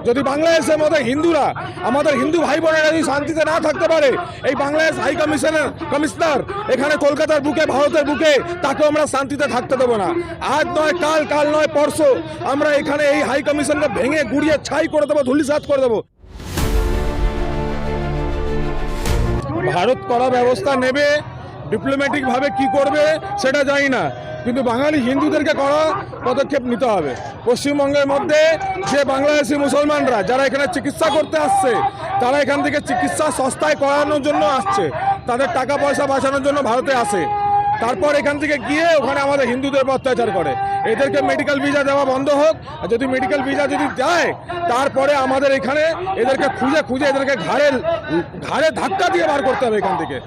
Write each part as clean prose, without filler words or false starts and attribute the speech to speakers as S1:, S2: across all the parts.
S1: যদি বাংলাদেশের মধ্যে হিন্দুরা, আমাদের হিন্দু ভাই বোনেরা যদি শান্তিতে না থাকতে পারে, এই বাংলাদেশ হাই কমিশনার এখানে কলকাতার বুকে, ভারতের বুকে, তাকেও আমরা শান্তিতে থাকতে দেবো না। আজ নয় কাল, কাল নয় পরশু আমরা এখানে এই হাই কমিশনকে ভেঙে গুড়িয়ে ছাই করে দেবো, ধুলিসাৎ করে দেবো। ভারত কড়া ব্যবস্থা নেবে, ডিপ্লোম্যাটিক ভাবে কি করবে সেটা জানি না, কিন্তু বাঙালি হিন্দুদেরকে কড়া পদক্ষেপ নিতে হবে। পশ্চিমবঙ্গের মধ্যে যে বাংলাদেশি মুসলমানরা যারা এখানে চিকিৎসা করতে আসছে, তারা এখান থেকে চিকিৎসা সস্তায় করানোর জন্য আসছে, তাদের টাকা পয়সা বাঁচানোর জন্য ভারতে আসে, তারপর এখান থেকে গিয়ে ওখানে আমাদের হিন্দুদের উপর অত্যাচার করে। এদেরকে মেডিকেল ভিসা দেওয়া বন্ধ হোক, আর যদি মেডিকেল ভিসা যদি দেয় তারপরে আমাদের এখানে এদেরকে খুঁজে খুঁজে এদেরকে ঘাড়ে ধাক্কা দিয়ে বার করতে হবে এখান থেকে।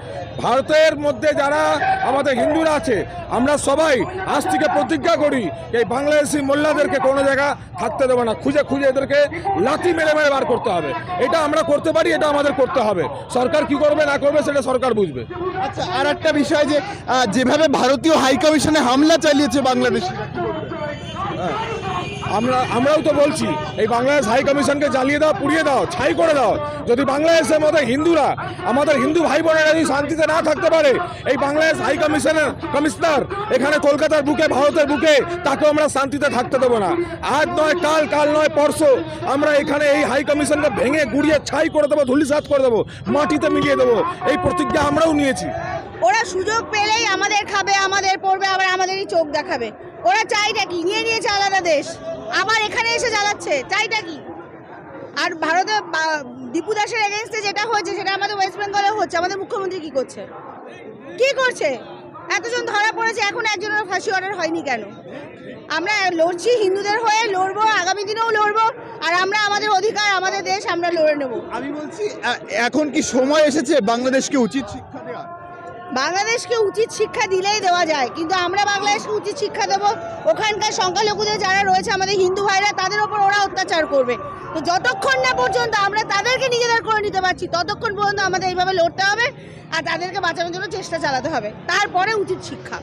S1: ভারতের মধ্যে যারা আমাদের হিন্দুরা আছে, আমরা সবাই আজ থেকে প্রতিজ্ঞা করি এই বাংলাদেশি মোল্লাদেরকে কোনো জায়গা থাকতে দেবো না, খুঁজে খুঁজে এদেরকে লাথি মেরে মেরে বার করতে হবে। এটা আমরা করতে পারি, এটা আমাদের করতে হবে। সরকার কি করবে না করবে সেটা সরকার বুঝবে।
S2: আচ্ছা, আর একটা বিষয় যে যেভাবে ভারতীয় হাই কমিশনে হামলা চালিয়েছে বাংলাদেশ,
S1: আমরাও তো বলছি এই বাংলাদেশ হাই কমিশনকে জ্বালিয়ে দাও, পুড়িয়ে দাও, ছাই করে দাও। যদি বাংলাদেশের মধ্যে হিন্দুরা, আমাদের হিন্দু ভাই বোনেরা যদি শান্তিতে না থাকতে পারে, এই বাংলাদেশ হাই কমিশনার এখানে কলকাতার বুকে, ভারতের বুকে, তাকেও আমরা শান্তিতে থাকতে দেবো না। আজ নয় কাল, কাল নয় পরশু আমরা এখানে এই হাই কমিশনকে ভেঙে গুড়িয়ে ছাই করে দেবো, ধুলিসাৎ করে দেবো, মাটিতে মিলিয়ে দেবো। এই প্রতিজ্ঞা আমরাও নিয়েছি।
S3: ওরা সুযোগ পেলেই আমাদের খাবে, আমাদের পড়বে, আবার আমাদেরই চোখ দেখাবে। ওরা চাইটা কি? নিয়েছে আলাদা দেশ, আবার এখানে এসে জ্বালাচ্ছে, চাইটা কি? আর ভারতে দীপু দাসের এগেনস্টে যেটা হয়েছে সেটা আমাদের ওয়েস্ট বেঙ্গলে হচ্ছে। আমাদের মুখ্যমন্ত্রী কি করছে? কি করছে? এতজন ধরা পড়েছে, এখন একজনের ফাঁসি অর্ডার হয়নি কেন? আমরা লড়ছি, হিন্দুদের হয়ে লড়বো, আগামী দিনেও লড়বো, আর আমরা আমাদের অধিকার, আমাদের দেশ আমরা লড়ে নেব।
S2: আমি বলছি এখন কি সময় এসেছে বাংলাদেশকে উচিত শিক্ষা দেওয়া?
S3: বাংলাদেশকে উচিত শিক্ষা দিলেই দেওয়া যায়, কিন্তু আমরা বাংলাদেশকে উচিত শিক্ষা দেবো, ওখানকার সংখ্যালঘুদের যারা রয়েছে আমাদের হিন্দু ভাইরা, তাদের ওপর ওরা অত্যাচার করবে। তো যতক্ষণ না পর্যন্ত আমরা তাদেরকে নিজেদের করে নিতে পারছি, ততক্ষণ পর্যন্ত আমাদের এইভাবে লড়তে হবে আর তাদেরকে বাঁচানোর জন্য চেষ্টা চালাতে হবে, তারপরে উচিত শিক্ষা।